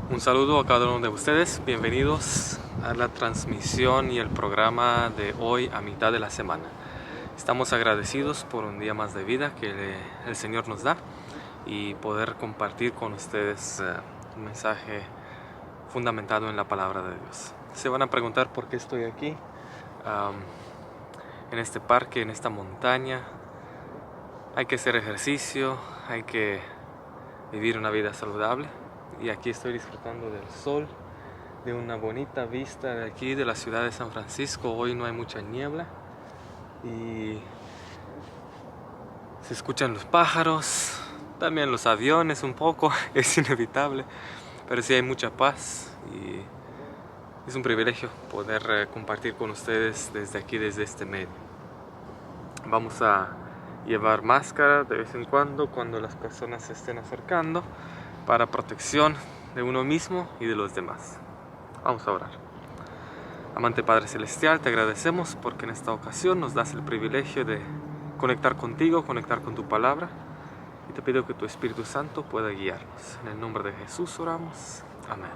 Un saludo a cada uno de ustedes, bienvenidos a la transmisión y el programa de hoy a mitad de la semana. Estamos agradecidos por un día más de vida que el Señor nos da y poder compartir con ustedes un mensaje fundamentado en la palabra de Dios. Se van a preguntar por qué estoy aquí, en este parque, en esta montaña. Hay que hacer ejercicio, hay que vivir una vida saludable. Y aquí estoy disfrutando del sol, de una bonita vista de aquí de la ciudad de San Francisco. Hoy no hay mucha niebla y se escuchan los pájaros, también los aviones un poco, es inevitable, pero sí hay mucha paz y es un privilegio poder compartir con ustedes desde aquí, desde este medio. Vamos a llevar máscara de vez en cuando las personas se estén acercando, para protección de uno mismo y de los demás. Vamos a orar. Amante Padre Celestial, te agradecemos porque en esta ocasión nos das el privilegio de conectar contigo, conectar con tu palabra, y te pido que tu Espíritu Santo pueda guiarnos. En el nombre de Jesús oramos. Amén.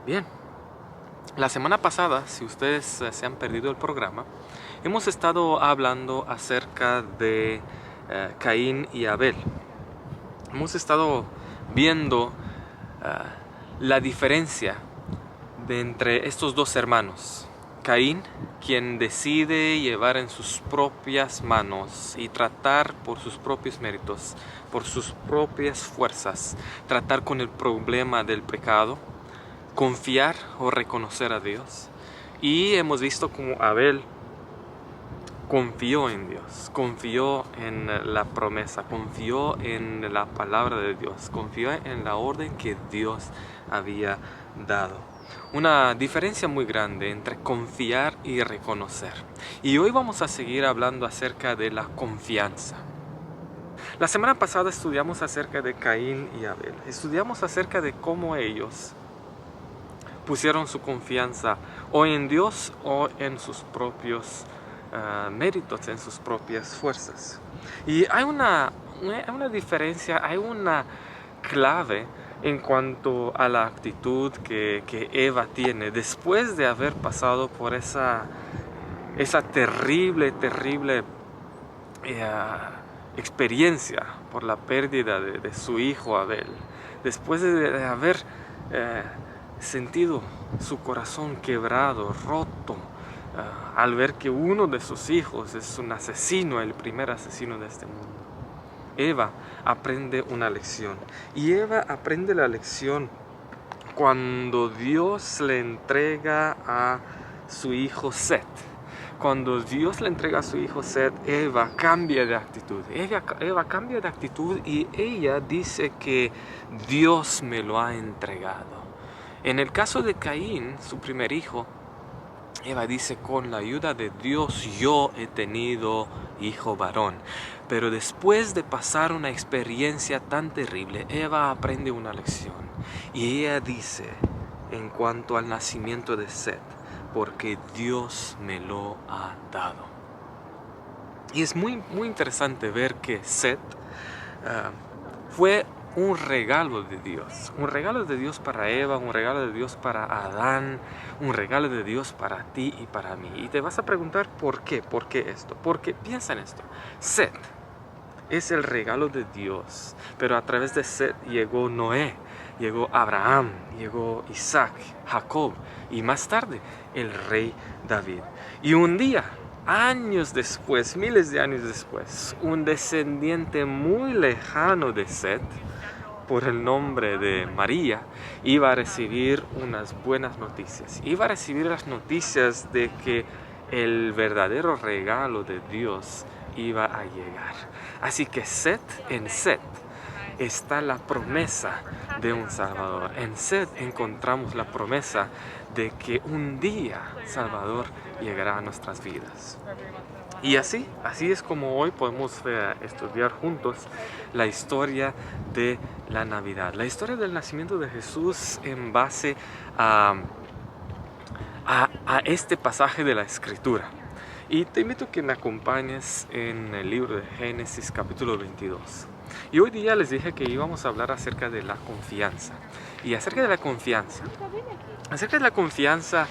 Bien, la semana pasada, si ustedes se han perdido el programa, hemos estado hablando acerca de Caín y Abel. Hemos estado viendo la diferencia entre estos dos hermanos. Caín, quien decide llevar en sus propias manos y tratar por sus propios méritos, por sus propias fuerzas, tratar con el problema del pecado, confiar o reconocer a Dios. Y hemos visto cómo Abel confió en Dios, confió en la promesa, confió en la palabra de Dios, confió en la orden que Dios había dado. Una diferencia muy grande entre confiar y reconocer. Y hoy vamos a seguir hablando acerca de la confianza. La semana pasada estudiamos acerca de Caín y Abel. Estudiamos acerca de cómo ellos pusieron su confianza o en Dios o en sus propios méritos, en sus propias fuerzas. Y hay una diferencia, hay una clave en cuanto a la actitud que Eva tiene después de haber pasado por esa terrible experiencia por la pérdida de su hijo Abel. Después de haber sentido su corazón quebrado, roto, al ver que uno de sus hijos es un asesino, el primer asesino de este mundo. Eva aprende una lección. Y Eva aprende la lección cuando Dios le entrega a su hijo Set. Cuando Dios le entrega a su hijo Set, Eva cambia de actitud. Eva cambia de actitud y ella dice que Dios me lo ha entregado. En el caso de Caín, su primer hijo, Eva dice, con la ayuda de Dios yo he tenido hijo varón. Pero después de pasar una experiencia tan terrible, Eva aprende una lección. Y ella dice, en cuanto al nacimiento de Set, porque Dios me lo ha dado. Y es muy interesante ver que Set fue un regalo de Dios para Eva, un regalo de Dios para Adán, un regalo de Dios para ti y para mí. Y te vas a preguntar ¿por qué? ¿Por qué esto? Porque piensa en esto. Set es el regalo de Dios, pero a través de Set llegó Noé, llegó Abraham, llegó Isaac, Jacob y más tarde el rey David. Y un día, años después, miles de años después, un descendiente muy lejano de Set, por el nombre de María, iba a recibir unas buenas noticias. Iba a recibir las noticias de que el verdadero regalo de Dios iba a llegar. Así que en Set está la promesa de un Salvador. En Set encontramos la promesa de que un día Salvador llegará a nuestras vidas. Y así es como hoy podemos estudiar juntos la historia de la Navidad, la historia del nacimiento de Jesús en base a este pasaje de la Escritura. Y te invito a que me acompañes en el libro de Génesis capítulo 22. Y hoy día les dije que íbamos a hablar acerca de la confianza. Y acerca de la confianza,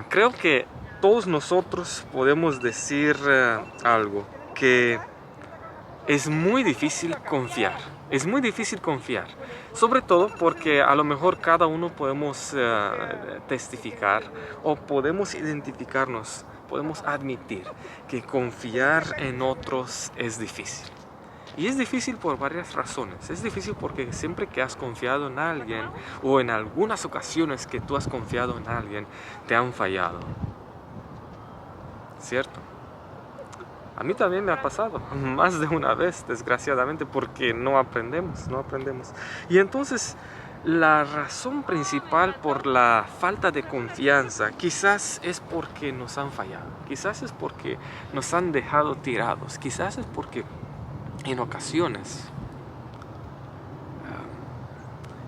creo que todos nosotros podemos decir algo, que es muy difícil confiar. Es muy difícil confiar, sobre todo porque a lo mejor cada uno podemos testificar o podemos identificarnos, podemos admitir que confiar en otros es difícil. Y es difícil por varias razones. Es difícil porque siempre que has confiado en alguien o en algunas ocasiones que tú has confiado en alguien, te han fallado. ¿Cierto? A mí también me ha pasado, más de una vez, desgraciadamente, porque no aprendemos. Y entonces, la razón principal por la falta de confianza quizás es porque nos han fallado, quizás es porque nos han dejado tirados, quizás es porque en ocasiones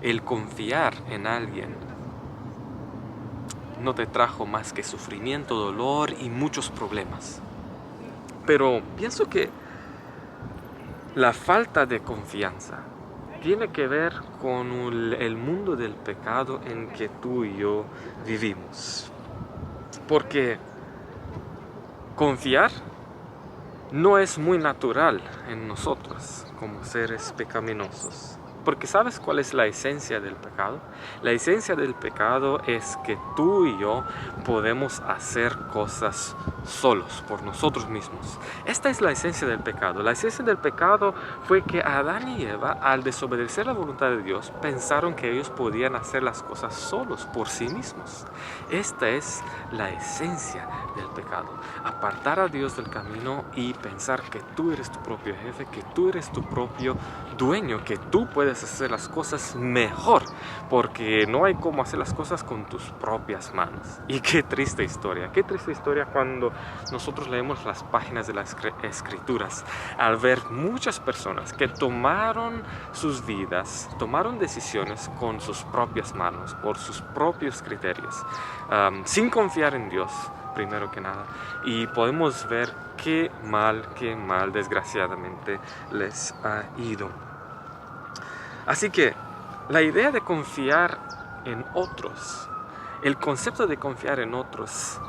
el confiar en alguien no te trajo más que sufrimiento, dolor y muchos problemas. Pero pienso que la falta de confianza tiene que ver con el mundo del pecado en que tú y yo vivimos. Porque confiar no es muy natural en nosotros como seres pecaminosos. Porque ¿sabes cuál es la esencia del pecado? La esencia del pecado es que tú y yo podemos hacer cosas solos, por nosotros mismos. Esta es la esencia del pecado. La esencia del pecado fue que Adán y Eva, al desobedecer la voluntad de Dios, pensaron que ellos podían hacer las cosas solos, por sí mismos. Esta es la esencia del pecado. Apartar a Dios del camino y pensar que tú eres tu propio jefe, que tú eres tu propio dueño, que tú puedes hacer las cosas mejor, porque no hay cómo hacer las cosas con tus propias manos. Y qué triste historia cuando nosotros leemos las páginas de las escrituras, al ver muchas personas que tomaron sus vidas, tomaron decisiones con sus propias manos, por sus propios criterios, sin confiar en Dios, primero que nada, y podemos ver qué mal desgraciadamente les ha ido. Así que la idea de confiar en otros, el concepto de confiar en otros,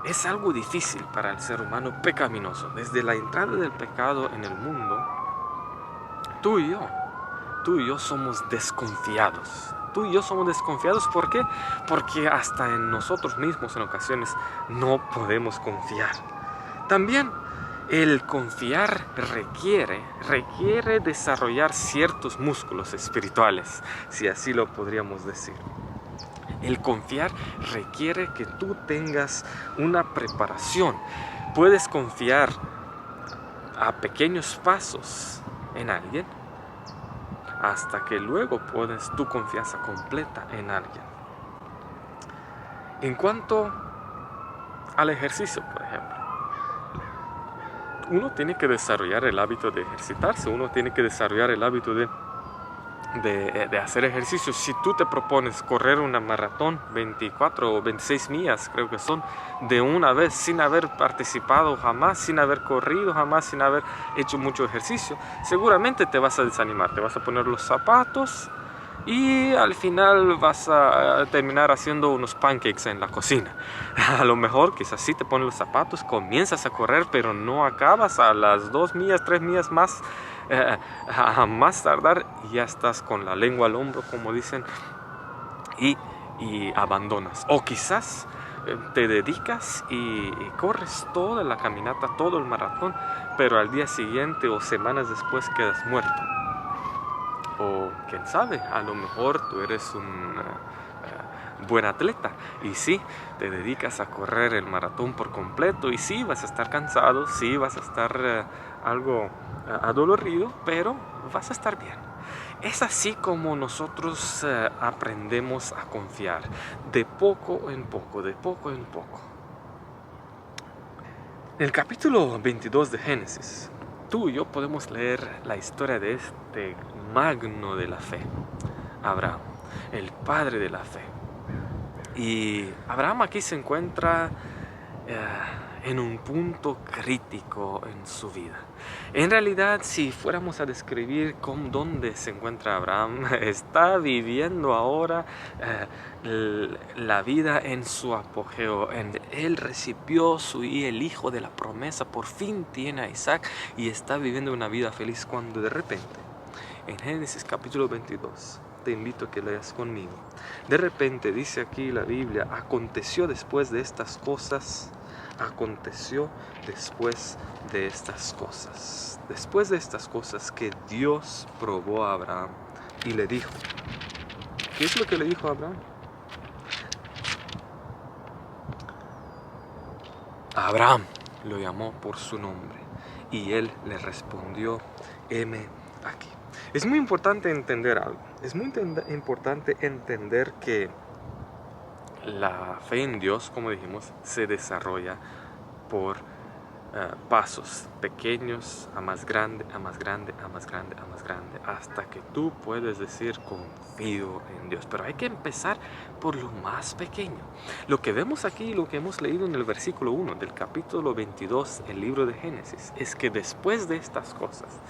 es algo difícil para el ser humano pecaminoso. Desde la entrada del pecado en el mundo, tú y yo somos desconfiados. Tú y yo somos desconfiados, ¿por qué? Porque hasta en nosotros mismos en ocasiones no podemos confiar. También el confiar requiere desarrollar ciertos músculos espirituales, si así lo podríamos decir. El confiar requiere que tú tengas una preparación. Puedes confiar a pequeños pasos en alguien hasta que luego pones tu confianza completa en alguien. En cuanto al ejercicio, por ejemplo, uno tiene que desarrollar el hábito de ejercitarse, uno tiene que desarrollar el hábito de hacer ejercicio. Si tú te propones correr una maratón, 24 o 26 millas creo que son, de una vez, sin haber participado jamás, sin haber corrido jamás, sin haber hecho mucho ejercicio, seguramente te vas a desanimar, te vas a poner los zapatos y al final vas a terminar haciendo unos pancakes en la cocina. A lo mejor quizás sí te pones los zapatos, comienzas a correr, pero no acabas. A las 2 millas, 3 millas más, a más tardar, ya estás con la lengua al hombro, como dicen, y abandonas. O quizás te dedicas y corres toda la caminata, todo el maratón, pero al día siguiente o semanas después quedas muerto. O quién sabe, a lo mejor tú eres un buen atleta y sí, te dedicas a correr el maratón por completo y sí, vas a estar cansado, sí, vas a estar algo adolorido, pero vas a estar bien. Es así como nosotros aprendemos a confiar, de poco en poco, de poco en poco. En el capítulo 22 de Génesis, tú y yo podemos leer la historia de este magno de la fe, Abraham, el padre de la fe. Y Abraham aquí se encuentra en un punto crítico en su vida. En realidad, si fuéramos a describir dónde se encuentra Abraham, está viviendo ahora la vida en su apogeo. Él recibió el hijo de la promesa, por fin tiene a Isaac y está viviendo una vida feliz cuando de repente, en Génesis capítulo 22, te invito a que leas conmigo. De repente dice aquí la Biblia, aconteció después de estas cosas, después de estas cosas que Dios probó a Abraham y le dijo. ¿Qué es lo que le dijo a Abraham? Abraham lo llamó por su nombre y él le respondió, heme aquí. Es muy importante entender algo. Es muy importante entender que la fe en Dios, como dijimos, se desarrolla por pasos pequeños a más grande, a más grande, a más grande, a más grande, hasta que tú puedes decir confío en Dios. Pero hay que empezar por lo más pequeño. Lo que vemos aquí, lo que hemos leído en el versículo 1 del capítulo 22, el libro de Génesis, es que después de estas cosas,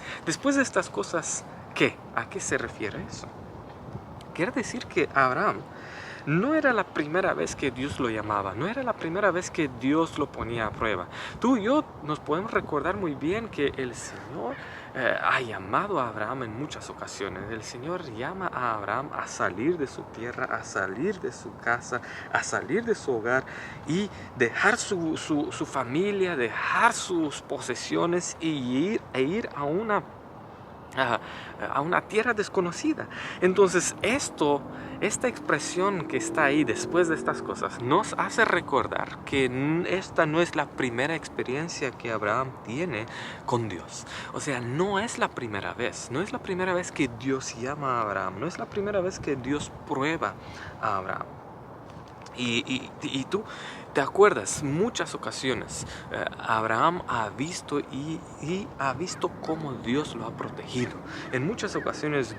¿qué? ¿A qué se refiere eso? Quiere decir que Abraham no era la primera vez que Dios lo llamaba, no era la primera vez que Dios lo ponía a prueba. Tú y yo nos podemos recordar muy bien que el Señor ha llamado a Abraham en muchas ocasiones. El Señor llama a Abraham a salir de su tierra, a salir de su casa, a salir de su hogar y dejar su familia, dejar sus posesiones e ir a una tierra desconocida. Entonces esta expresión que está ahí después de estas cosas nos hace recordar que esta no es la primera experiencia que Abraham tiene con Dios. O sea, no es la primera vez que Dios llama a Abraham, no es la primera vez que Dios prueba a Abraham. Y tú te acuerdas, muchas ocasiones Abraham ha visto y ha visto cómo Dios lo ha protegido. En muchas ocasiones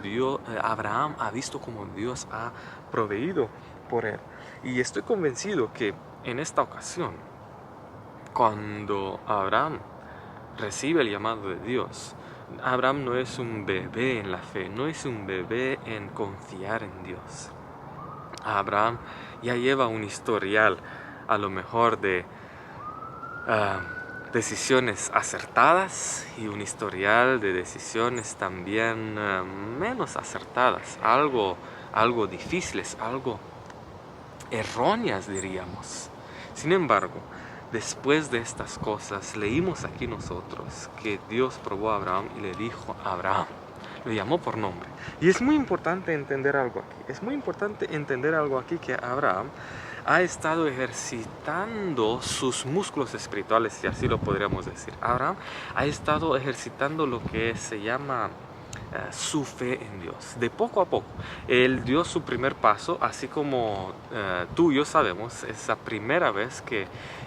Abraham ha visto cómo Dios ha proveído por él. Y estoy convencido que en esta ocasión, cuando Abraham recibe el llamado de Dios, Abraham no es un bebé en la fe, no es un bebé en confiar en Dios. Abraham ya lleva un historial a lo mejor de decisiones acertadas y un historial de decisiones también menos acertadas, algo difíciles, algo erróneas diríamos. Sin embargo, después de estas cosas leímos aquí nosotros que Dios probó a Abraham y le dijo a Abraham, lo llamó por nombre. Y es muy importante entender algo aquí. Es muy importante entender algo aquí, que Abraham ha estado ejercitando sus músculos espirituales, si así lo podríamos decir. Abraham ha estado ejercitando lo que se llama su fe en Dios. De poco a poco, él dio su primer paso, así como tú y yo sabemos, es la primera vez que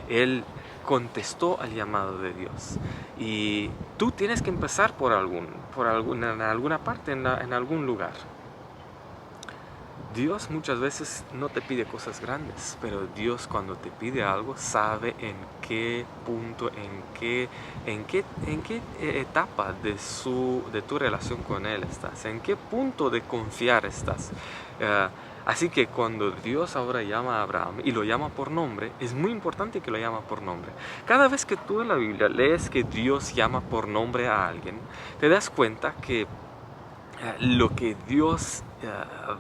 él contestó al llamado de Dios. Y tú tienes que empezar en alguna parte, en algún lugar. Dios muchas veces no te pide cosas grandes, pero Dios cuando te pide algo sabe en qué punto, en qué etapa de tu relación con Él estás, en qué punto de confiar estás. Así que cuando Dios ahora llama a Abraham y lo llama por nombre, es muy importante que lo llama por nombre. Cada vez que tú en la Biblia lees que Dios llama por nombre a alguien, te das cuenta que lo que Dios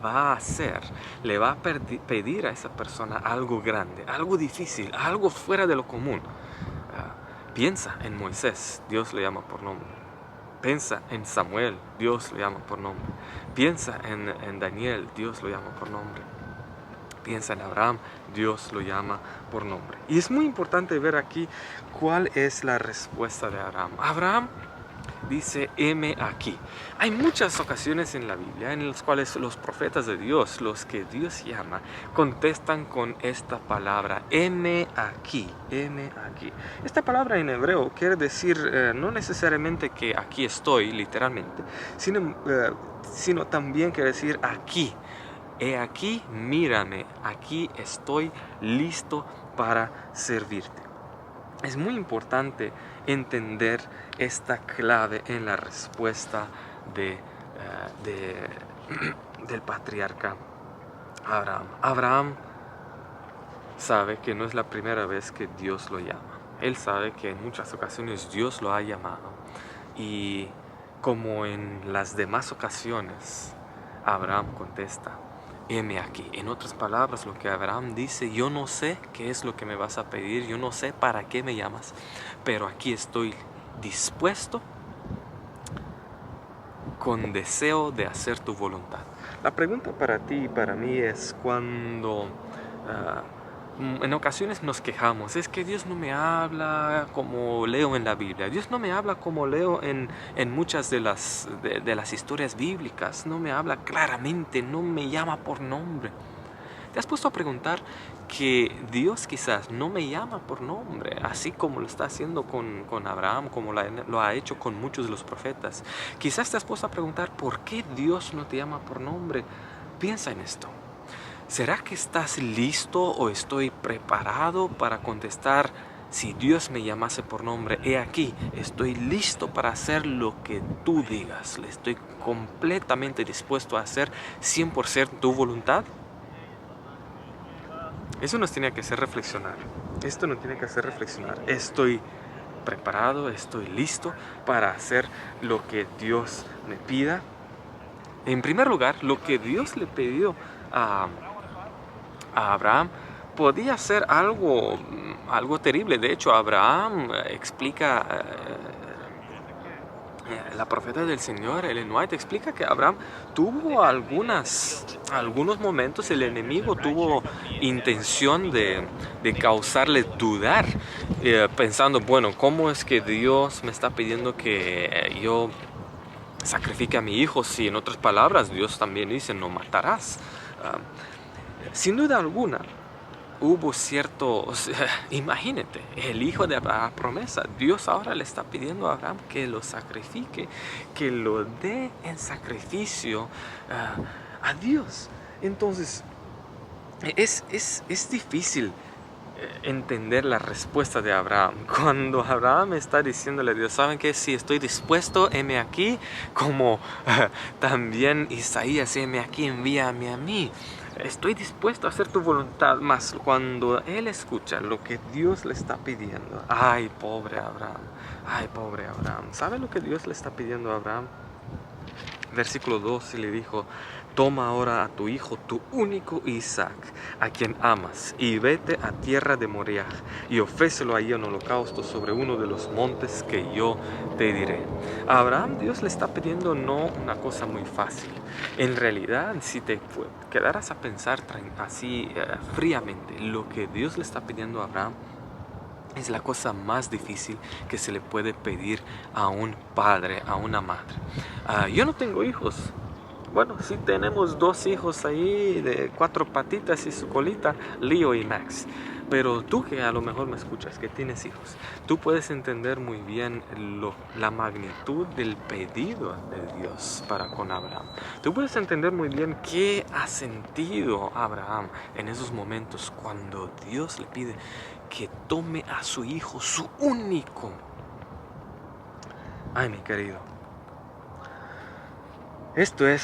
va a hacer, le va a pedir a esa persona algo grande, algo difícil, algo fuera de lo común. Piensa en Moisés, Dios le llama por nombre. Piensa en Samuel, Dios le llama por nombre. Piensa en Daniel, Dios lo llama por nombre. Piensa en Abraham, Dios lo llama por nombre. Y es muy importante ver aquí cuál es la respuesta de Abraham. Abraham dice, heme aquí. Hay muchas ocasiones en la Biblia en las cuales los profetas de Dios, los que Dios llama, contestan con esta palabra, heme aquí, heme aquí. Esta palabra en hebreo quiere decir no necesariamente que aquí estoy, literalmente, sino también quiere decir aquí. He aquí, mírame, aquí estoy listo para servirte. Es muy importante entender esta clave en la respuesta del patriarca Abraham. Abraham sabe que no es la primera vez que Dios lo llama. Él sabe que en muchas ocasiones Dios lo ha llamado. Y como en las demás ocasiones, Abraham contesta: heme aquí. En otras palabras, lo que Abraham dice: yo no sé qué es lo que me vas a pedir, yo no sé para qué me llamas, pero aquí estoy dispuesto, con deseo de hacer tu voluntad. La pregunta para ti y para mí es cuando en ocasiones nos quejamos: es que Dios no me habla como leo en la Biblia, Dios no me habla como leo en muchas de las historias bíblicas, no me habla claramente, no me llama por nombre. ¿Te has puesto a preguntar que Dios quizás no me llama por nombre, así como lo está haciendo con Abraham, como lo ha hecho con muchos de los profetas? Quizás te has puesto a preguntar por qué Dios no te llama por nombre. Piensa en esto. ¿Será que estás listo o estoy preparado para contestar: si Dios me llamase por nombre, he aquí, estoy listo para hacer lo que tú digas, le estoy completamente dispuesto a hacer 100% tu voluntad? Eso nos tiene que hacer reflexionar. Esto nos tiene que hacer reflexionar. Estoy preparado, estoy listo para hacer lo que Dios me pida. En primer lugar, lo que Dios le pidió a Abraham podía ser algo terrible. De hecho, Abraham explica, la profeta del Señor, Ellen White, explica que Abraham tuvo algunos momentos, el enemigo tuvo intención de causarle dudar, pensando: bueno, ¿cómo es que Dios me está pidiendo que yo sacrifique a mi hijo? Si en otras palabras Dios también dice: no matarás. Sin duda alguna, hubo imagínate, el hijo de la promesa, Dios ahora le está pidiendo a Abraham que lo sacrifique, que lo dé en sacrificio a Dios. Entonces, es difícil entender la respuesta de Abraham. Cuando Abraham está diciéndole a Dios: ¿saben qué? Si estoy dispuesto, heme aquí, como también Isaías: heme aquí, envíame a mí. Estoy dispuesto a hacer tu voluntad. Mas cuando él escucha lo que Dios le está pidiendo, ay, pobre Abraham, ay, pobre Abraham. ¿Sabe lo que Dios le está pidiendo a Abraham? Versículo 2, y le dijo: toma ahora a tu hijo, tu único Isaac, a quien amas, y vete a tierra de Moriah, y ofrécelo allí en holocausto sobre uno de los montes que yo te diré. A Abraham Dios le está pidiendo no una cosa muy fácil. En realidad, si te quedaras a pensar así fríamente, lo que Dios le está pidiendo a Abraham es la cosa más difícil que se le puede pedir a un padre, a una madre. Yo no tengo hijos. Bueno, sí tenemos 2 hijos ahí de 4 patitas y su colita, Leo y Max. Pero tú que a lo mejor me escuchas, que tienes hijos, tú puedes entender muy bien la magnitud del pedido de Dios para con Abraham. Tú puedes entender muy bien qué ha sentido Abraham en esos momentos cuando Dios le pide que tome a su hijo, su único. Ay, mi querido, esta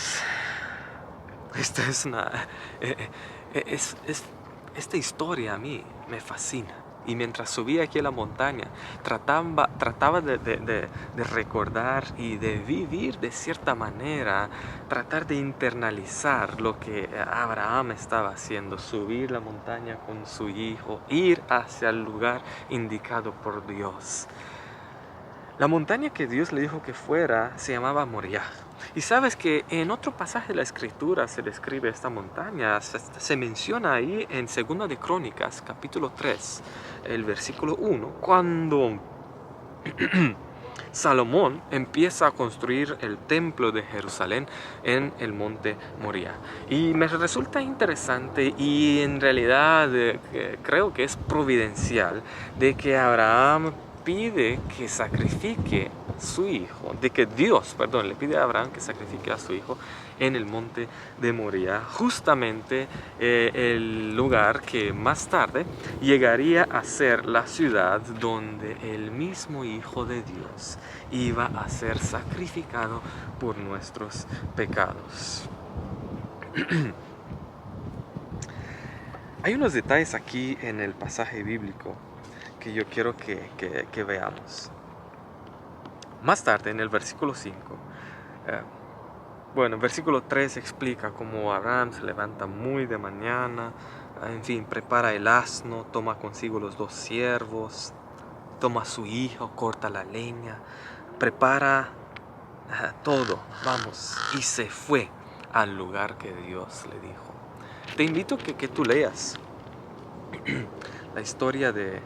historia a mí me fascina. Y mientras subía aquí a la montaña, trataba de recordar y de vivir de cierta manera, tratar de internalizar lo que Abraham estaba haciendo: subir la montaña con su hijo, ir hacia el lugar indicado por Dios. La montaña que Dios le dijo que fuera se llamaba Moriah. Y sabes que en otro pasaje de la Escritura se describe esta montaña, se menciona ahí en 2 de Crónicas, capítulo 3, el versículo 1, cuando Salomón empieza a construir el templo de Jerusalén en el monte Moriah. Y me resulta interesante, y en realidad creo que es providencial, de que Abraham pide que sacrifique su hijo, le pide a Abraham que sacrifique a su hijo en el monte de Moría, justamente el lugar que más tarde llegaría a ser la ciudad donde el mismo Hijo de Dios iba a ser sacrificado por nuestros pecados. Hay unos detalles aquí en el pasaje bíblico que yo quiero que veamos. Más tarde, en el versículo 5, el versículo 3 explica cómo Abraham se levanta muy de mañana, en fin, prepara el asno, toma consigo los 2 siervos, toma a su hijo, corta la leña, prepara todo, y se fue al lugar que Dios le dijo. Te invito a que tú leas la historia de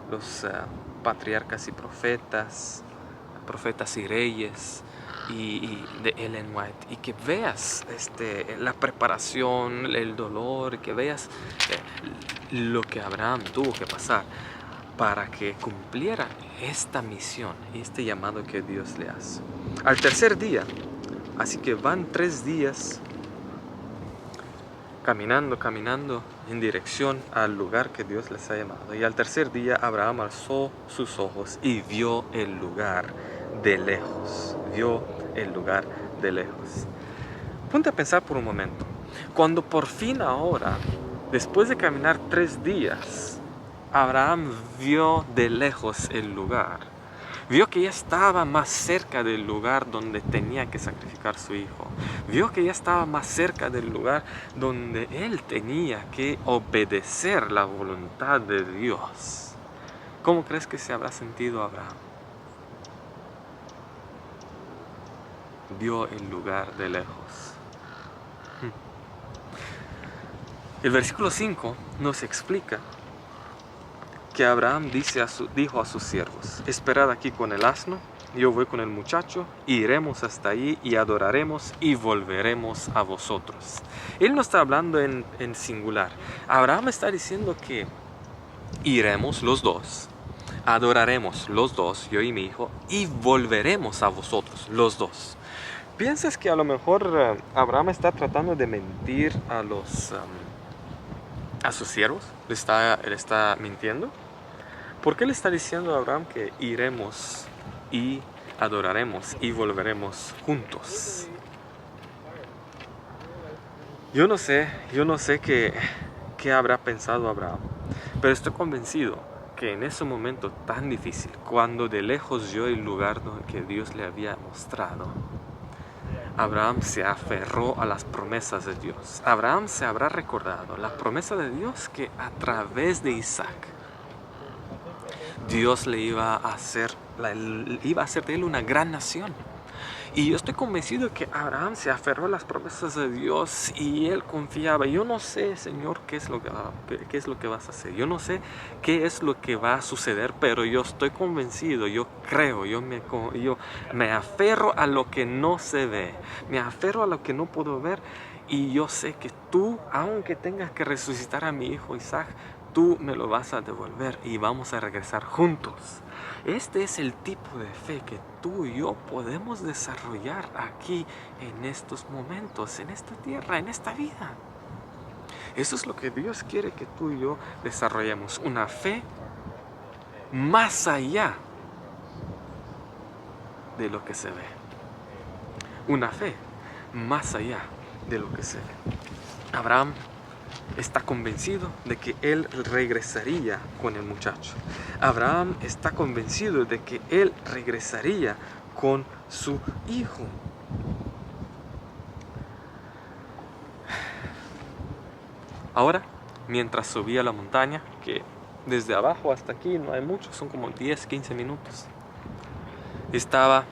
los patriarcas y profetas y reyes y de Ellen White, y que veas la preparación, el dolor, que veas lo que Abraham tuvo que pasar para que cumpliera esta misión, este llamado que Dios le hace. Al tercer día, así que van 3 días caminando en dirección al lugar que Dios les ha llamado. Y al tercer día Abraham alzó sus ojos y vio el lugar de lejos. Ponte a pensar por un momento. Cuando por fin ahora, después de caminar 3 días, Abraham vio de lejos el lugar. Vio que ya estaba más cerca del lugar donde tenía que sacrificar a su hijo. Vio que ya estaba más cerca del lugar donde él tenía que obedecer la voluntad de Dios. ¿Cómo crees que se habrá sentido Abraham? Vio el lugar de lejos. El versículo 5 nos explica que Abraham dijo a sus siervos: esperad aquí con el asno, yo voy con el muchacho, iremos hasta allí y adoraremos y volveremos a vosotros. Él no está hablando en singular. Abraham está diciendo que iremos los 2, adoraremos los 2, yo y mi hijo, y volveremos a vosotros los 2. ¿Piensas que a lo mejor Abraham está tratando de mentir a sus siervos? ¿Le está mintiendo? ¿Por qué le está diciendo a Abraham que iremos y adoraremos y volveremos juntos? Yo no sé qué habrá pensado Abraham, pero estoy convencido que en ese momento tan difícil, cuando de lejos vio el lugar que Dios le había mostrado, Abraham se aferró a las promesas de Dios. Abraham se habrá recordado la promesa de Dios que a través de Isaac, Dios le iba a hacer de él una gran nación. Y yo estoy convencido que Abraham se aferró a las promesas de Dios y él confiaba. Yo no sé, Señor, qué es lo que vas a hacer. Yo no sé qué es lo que va a suceder, pero yo estoy convencido, yo creo, yo me aferro a lo que no se ve. Me aferro a lo que no puedo ver, y yo sé que tú, aunque tengas que resucitar a mi hijo Isaac, tú me lo vas a devolver y vamos a regresar juntos. Este es el tipo de fe que tú y yo podemos desarrollar aquí en estos momentos, en esta tierra, en esta vida. Eso es lo que Dios quiere que tú y yo desarrollemos. Una fe más allá de lo que se ve. Una fe más allá de lo que se ve. Abraham está convencido de que él regresaría con el muchacho. Abraham está convencido de que él regresaría con su hijo. Ahora, mientras subía la montaña, que desde abajo hasta aquí no hay mucho, son como 10-15 minutos, estaba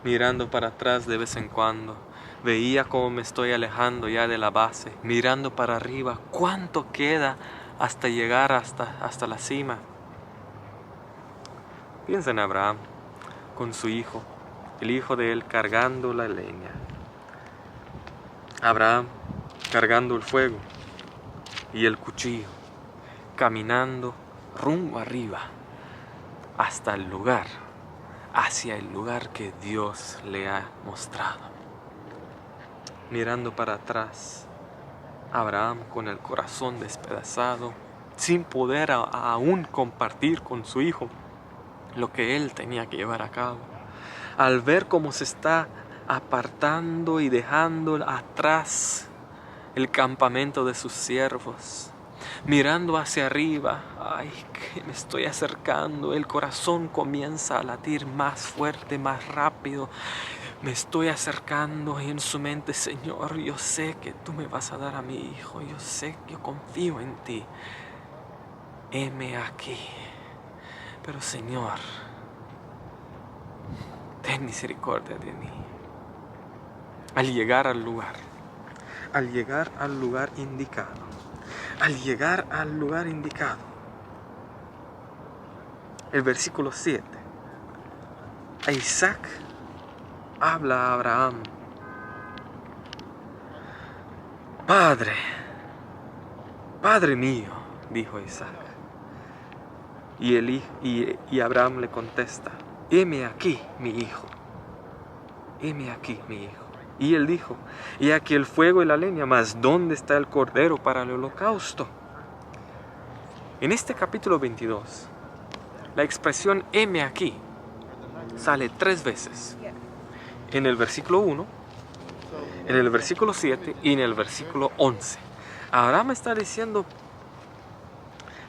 mirando para atrás de vez en cuando. Veía cómo me estoy alejando ya de la base, mirando para arriba, cuánto queda hasta llegar hasta la cima. Piensa en Abraham con su hijo, el hijo de él cargando la leña. Abraham cargando el fuego y el cuchillo, caminando rumbo arriba, hasta el lugar, hacia el lugar que Dios le ha mostrado. Mirando para atrás, Abraham con el corazón despedazado, sin poder aún compartir con su hijo lo que él tenía que llevar a cabo. Al ver cómo se está apartando y dejando atrás el campamento de sus siervos, mirando hacia arriba, ay, que me estoy acercando, el corazón comienza a latir más fuerte, más rápido. Me estoy acercando y en su mente, Señor, yo sé que tú me vas a dar a mi hijo, yo sé, yo confío en ti. Heme aquí. Pero Señor, ten misericordia de mí. Al llegar al lugar indicado, el versículo 7, a Isaac habla a Abraham: Padre mío, dijo Isaac. Y Abraham le contesta: heme aquí, mi hijo. Heme aquí, mi hijo. Y él dijo: y aquí el fuego y la leña, mas ¿dónde está el cordero para el holocausto? En este capítulo 22, la expresión heme aquí sale 3 veces. En el versículo 1, en el versículo 7 y en el versículo 11. Abraham está diciendo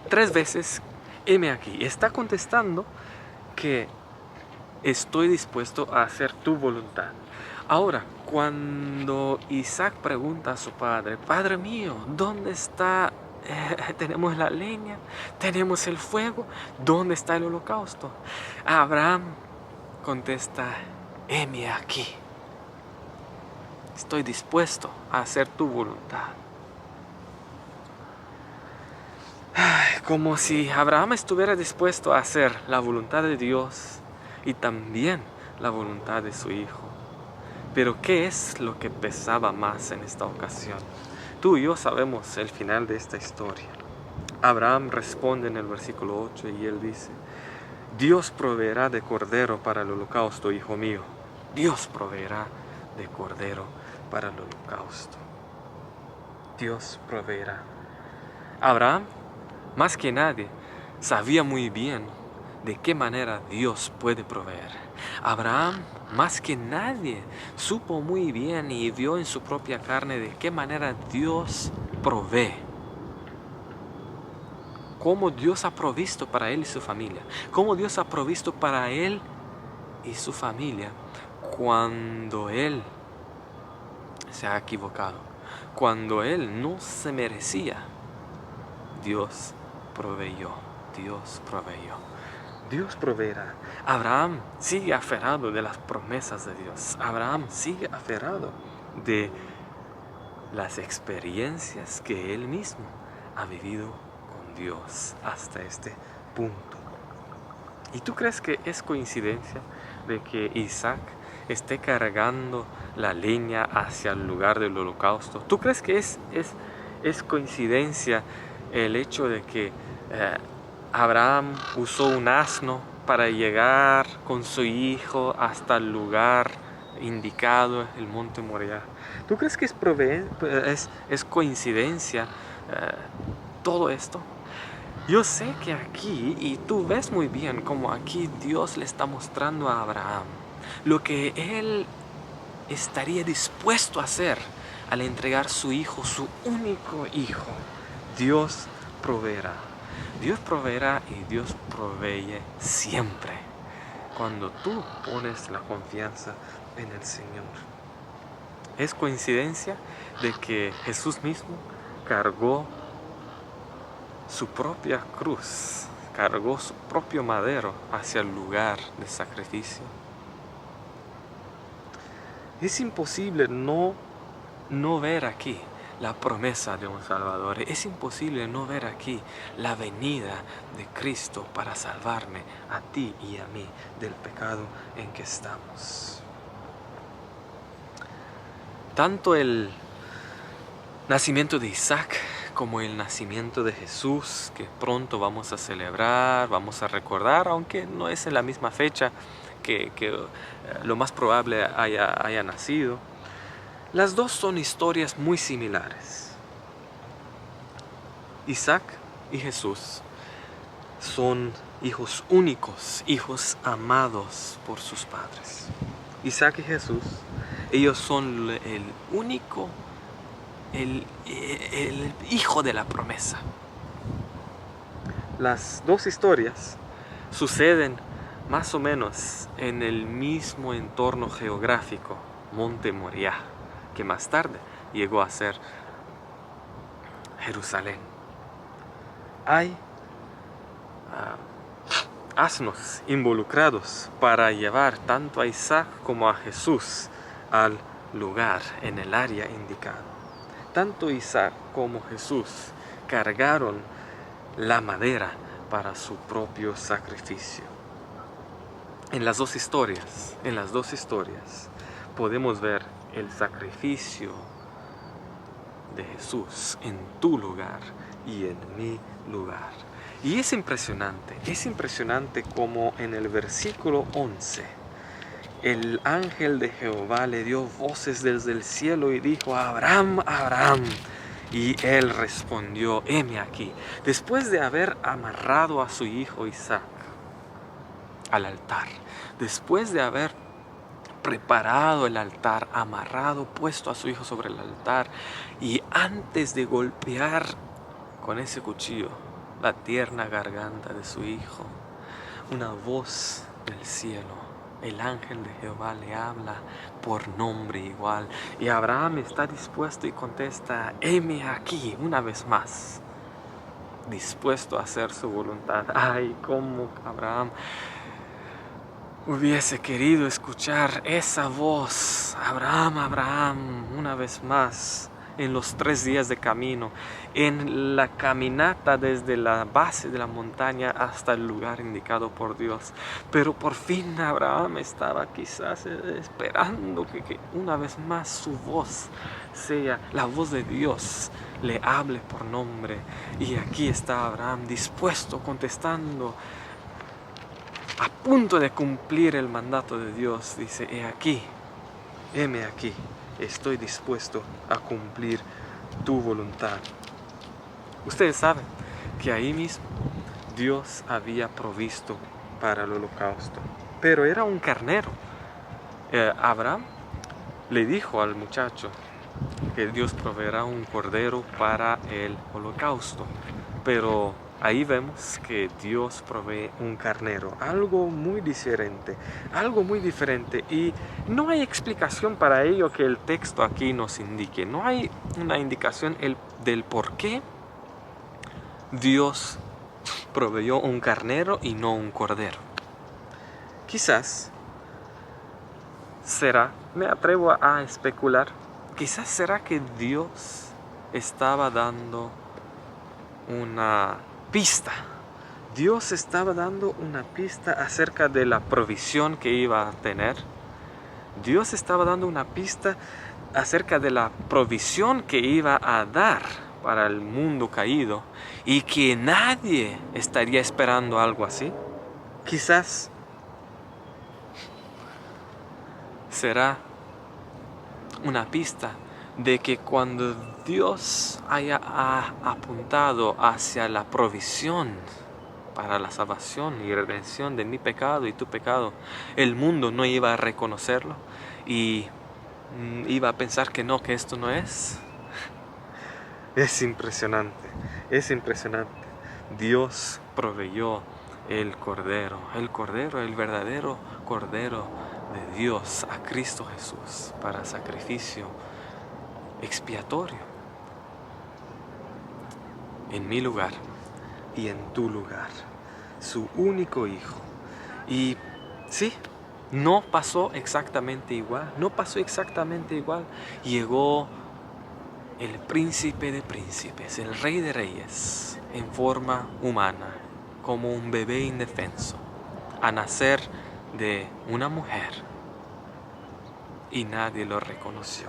3 veces: heme aquí. Está contestando que estoy dispuesto a hacer tu voluntad. Ahora, cuando Isaac pregunta a su padre: Padre mío, ¿dónde está? Tenemos la leña, tenemos el fuego, ¿dónde está el holocausto? Abraham contesta: heme aquí. Estoy dispuesto a hacer tu voluntad. Como si Abraham estuviera dispuesto a hacer la voluntad de Dios y también la voluntad de su hijo. Pero ¿qué es lo que pesaba más en esta ocasión? Tú y yo sabemos el final de esta historia. Abraham responde en el versículo 8 y él dice: Dios proveerá de cordero para el holocausto, hijo mío. Dios proveerá de cordero para el holocausto. Dios proveerá. Abraham, más que nadie, sabía muy bien de qué manera Dios puede proveer. Abraham, más que nadie, supo muy bien y vio en su propia carne de qué manera Dios provee. Cómo Dios ha provisto para él y su familia. Cómo Dios ha provisto para él y su familia cuando él se ha equivocado. Cuando él no se merecía. Dios proveyó. Dios proveyó. Dios proveerá. Abraham sigue aferrado de las promesas de Dios. Abraham sigue aferrado de las experiencias que él mismo ha vivido con Dios hasta este punto. ¿Y tú crees que es coincidencia de que Isaac esté cargando la leña hacia el lugar del holocausto? ¿Tú crees que es coincidencia el hecho de que Abraham usó un asno para llegar con su hijo hasta el lugar indicado, el monte Moriah? ¿Tú crees que es coincidencia todo esto? Yo sé que aquí, y tú ves muy bien como aquí Dios le está mostrando a Abraham lo que él estaría dispuesto a hacer al entregar su hijo, su único hijo. Dios proveerá. Dios proveerá y Dios provee siempre cuando tú pones la confianza en el Señor. Es coincidencia de que Jesús mismo cargó su propia cruz, cargó su propio madero hacia el lugar de sacrificio. Es imposible no ver aquí la promesa de un Salvador. Es imposible no ver aquí la venida de Cristo para salvarme a ti y a mí del pecado en que estamos. Tanto el nacimiento de Isaac como el nacimiento de Jesús, que pronto vamos a celebrar, vamos a recordar, aunque no es en la misma fecha que lo más probable haya nacido. Las dos son historias muy similares. Isaac y Jesús son hijos únicos, hijos amados por sus padres. Isaac y Jesús, ellos son el único, el hijo de la promesa. Las dos historias suceden más o menos en el mismo entorno geográfico, Monte Moriah, que más tarde llegó a ser Jerusalén. Hay asnos involucrados para llevar tanto a Isaac como a Jesús al lugar, en el área indicada. Tanto Isaac como Jesús cargaron la madera para su propio sacrificio. En las dos historias podemos ver el sacrificio de Jesús en tu lugar y en mi lugar. Y es impresionante como en el versículo 11, el ángel de Jehová le dio voces desde el cielo y dijo: Abraham, Abraham. Y él respondió: heme aquí. Después de haber amarrado a su hijo Isaac al altar, después de haber preparado el altar, amarrado, puesto a su hijo sobre el altar, y antes de golpear con ese cuchillo la tierna garganta de su hijo, una voz del cielo, el ángel de Jehová, le habla por nombre igual, y Abraham está dispuesto y contesta: heme aquí, una vez más, dispuesto a hacer su voluntad. Ay, cómo Abraham hubiese querido escuchar esa voz: Abraham, Abraham, una vez más, en los 3 días de camino, en la caminata desde la base de la montaña hasta el lugar indicado por Dios. Pero por fin Abraham estaba quizás esperando que una vez más su voz sea la voz de Dios, le hable por nombre. Y aquí está Abraham dispuesto, contestando, a punto de cumplir el mandato de Dios. Dice: he aquí, heme aquí, estoy dispuesto a cumplir tu voluntad. Ustedes saben que ahí mismo Dios había provisto para el holocausto, pero era un carnero. Abraham le dijo al muchacho que Dios proveerá un cordero para el holocausto, pero ahí vemos que Dios provee un carnero, algo muy diferente, y no hay explicación para ello que el texto aquí nos indique. No hay una indicación del por qué Dios proveyó un carnero y no un cordero. Quizás será, me atrevo a especular, quizás será que Dios estaba dando una pista. Dios estaba dando una pista acerca de la provisión que iba a tener. Dios estaba dando una pista acerca de la provisión que iba a dar para el mundo caído, y que nadie estaría esperando algo así. Quizás será una pista de que cuando Dios haya apuntado hacia la provisión para la salvación y redención de mi pecado y tu pecado, el mundo no iba a reconocerlo y iba a pensar que no, que esto no es. Es impresionante. Dios proveyó el cordero, el verdadero cordero de Dios, a Cristo Jesús, para sacrificio expiatorio, en mi lugar y en tu lugar, su único hijo. Y sí, no pasó exactamente igual, llegó el príncipe de príncipes, el rey de reyes, en forma humana, como un bebé indefenso, a nacer de una mujer, y nadie lo reconoció.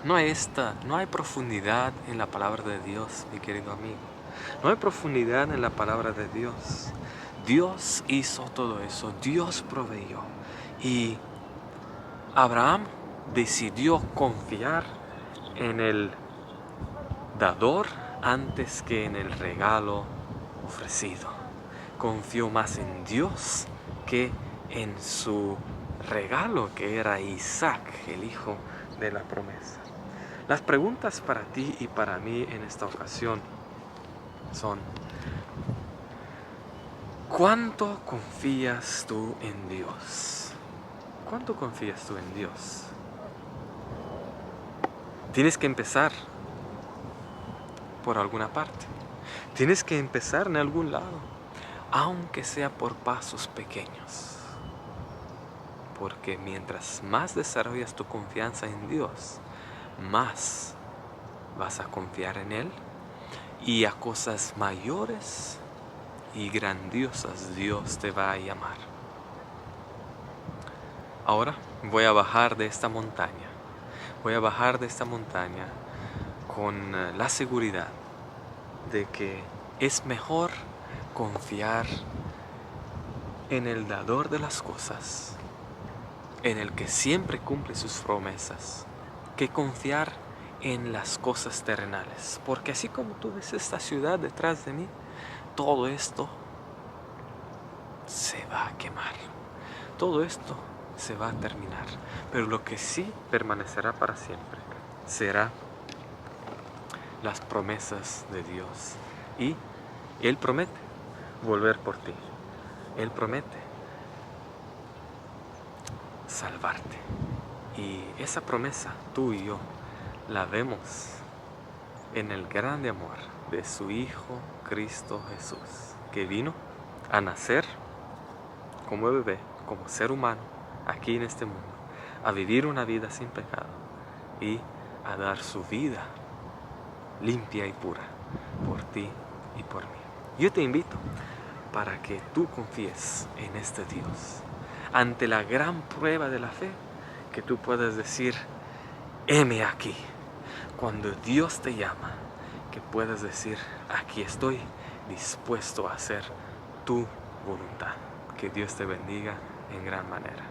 No hay profundidad en la palabra de Dios, mi querido amigo. No hay profundidad en la palabra de Dios. Dios hizo todo eso, Dios proveyó. Y Abraham decidió confiar en el dador antes que en el regalo ofrecido. Confió más en Dios que en su regalo, que era Isaac, el hijo de la promesa. Las preguntas para ti y para mí en esta ocasión son: ¿cuánto confías tú en Dios? ¿Cuánto confías tú en Dios? Tienes que empezar por alguna parte. Tienes que empezar en algún lado, aunque sea por pasos pequeños. Porque mientras más desarrollas tu confianza en Dios, más vas a confiar en Él, y a cosas mayores y grandiosas Dios te va a llamar. Ahora voy a bajar de esta montaña. Voy a bajar de esta montaña con la seguridad de que es mejor confiar en el dador de las cosas, en el que siempre cumple sus promesas, que confiar en las cosas terrenales. Porque así como tú ves esta ciudad detrás de mí, todo esto se va a quemar. Todo esto se va a terminar. Pero lo que sí permanecerá para siempre será las promesas de Dios. Y Él promete volver por ti. Él promete salvarte. Y esa promesa, tú y yo, la vemos en el grande amor de su Hijo Cristo Jesús, que vino a nacer como bebé, como ser humano, aquí en este mundo, a vivir una vida sin pecado y a dar su vida limpia y pura por ti y por mí. Yo te invito para que tú confíes en este Dios. Ante la gran prueba de la fe, que tú puedas decir: heme aquí. Cuando Dios te llama, que puedas decir: aquí estoy, dispuesto a hacer tu voluntad. Que Dios te bendiga en gran manera.